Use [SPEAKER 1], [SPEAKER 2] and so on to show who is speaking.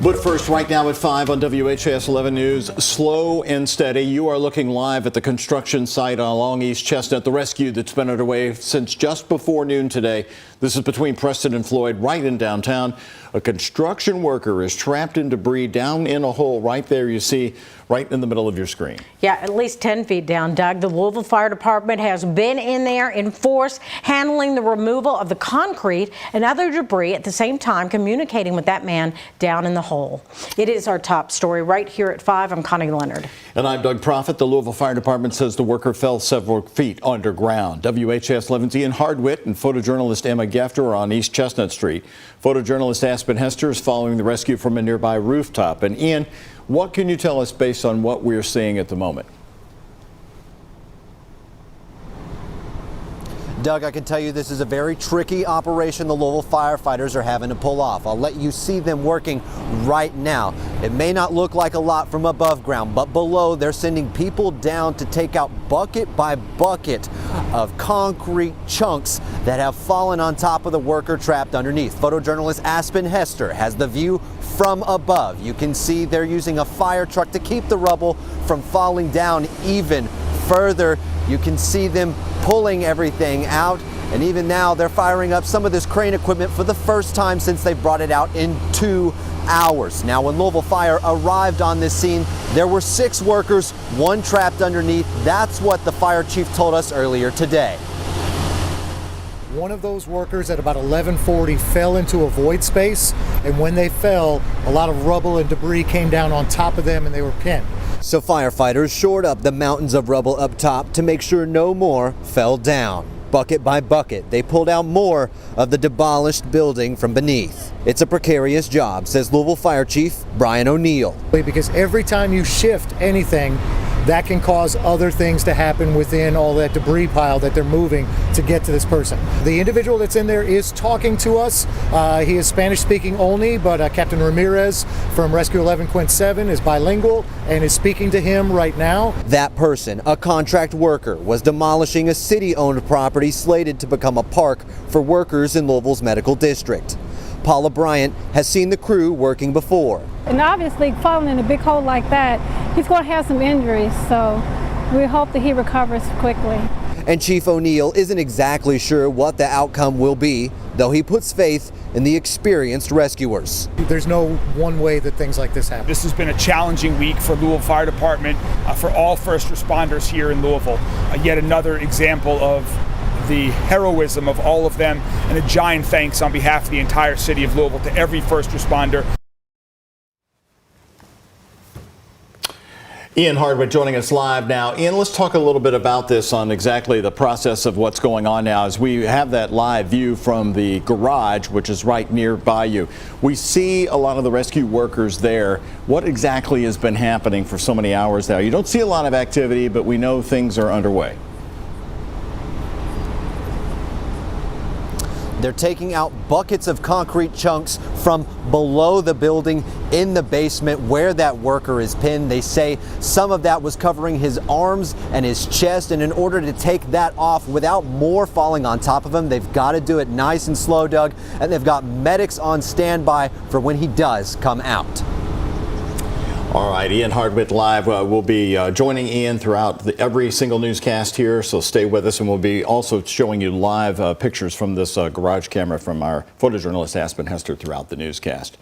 [SPEAKER 1] But first, right now at 5 on WHAS 11 News, slow and steady. You are looking live at the construction site along East Chestnut, the rescue that's been underway since just before noon today. This is between Preston and Floyd, right in downtown. A construction worker is trapped in debris down in a hole right there, you see, right in the middle of your screen.
[SPEAKER 2] Yeah, at least 10 feet down, Doug. The Louisville Fire Department has been in there in force, handling the removal of the concrete and other debris, at the same time communicating with that man down in the hole. It is our top story right here at 5. I'm Connie Leonard.
[SPEAKER 1] And I'm Doug Proffitt. The Louisville Fire Department says the worker fell several feet underground. WHAS 11's Ian Hardwitt and photojournalist Emma Gefter are on East Chestnut Street. Photojournalist Aspen Hester is following the rescue from a nearby rooftop. And Ian, what can you tell us based on what we're seeing at the moment?
[SPEAKER 3] Doug, I can tell you this is a very tricky operation the Louisville firefighters are having to pull off. I'll let you see them working right now. It may not look like a lot from above ground, but below they're sending people down to take out bucket by bucket of concrete chunks that have fallen on top of the worker trapped underneath. Photojournalist Aspen Hester has the view from above. You can see they're using a fire truck to keep the rubble from falling down even further. You can see them pulling everything out, and even now they're firing up some of this crane equipment for the first time since they brought it out in 2 hours. Now, when Louisville Fire arrived on this scene, there were 6 workers, 1 trapped underneath. That's what the fire chief told us earlier today.
[SPEAKER 4] One of those workers at about 11:40 fell into a void space, and when they fell, a lot of rubble and debris came down on top of them and they were pinned.
[SPEAKER 3] So firefighters shored up the mountains of rubble up top to make sure no more fell down. Bucket by bucket, they pulled out more of the demolished building from beneath. It's a precarious job, says Louisville Fire Chief Brian O'Neill.
[SPEAKER 4] Because every time you shift anything, that can cause other things to happen within all that debris pile that they're moving to get to this person. The individual that's in there is talking to us. He is Spanish speaking only, but Captain Ramirez from Rescue 11 Quint 7 is bilingual and is speaking to him right now.
[SPEAKER 3] That person, a contract worker, was demolishing a city-owned property slated to become a park for workers in Louisville's medical district. Paula Bryant has seen the crew working before.
[SPEAKER 5] And obviously, falling in a big hole like that, he's going to have some injuries, so we hope that he recovers quickly.
[SPEAKER 3] And Chief O'Neill isn't exactly sure what the outcome will be, though he puts faith in the experienced rescuers.
[SPEAKER 4] There's no one way that things like this happen.
[SPEAKER 6] This has been a challenging week for Louisville Fire Department, for all first responders here in Louisville. Yet another example of the heroism of all of them, and a giant thanks on behalf of the entire city of Louisville to every first responder.
[SPEAKER 1] Ian Hardwitt joining us live now. Ian, let's talk a little bit about this on exactly the process of what's going on now as we have that live view from the garage, which is right nearby you. We see a lot of the rescue workers there. What exactly has been happening for so many hours now? You don't see a lot of activity, but we know things are underway.
[SPEAKER 3] They're taking out buckets of concrete chunks from below the building in the basement where that worker is pinned. They say some of that was covering his arms and his chest, and in order to take that off without more falling on top of him, they've got to do it nice and slow, Doug, and they've got medics on standby for when he does come out.
[SPEAKER 1] All right, Ian Hardwitt live. We'll be joining Ian throughout every single newscast here, so stay with us, and we'll be also showing you live pictures from this garage camera from our photojournalist Aspen Hester throughout the newscast.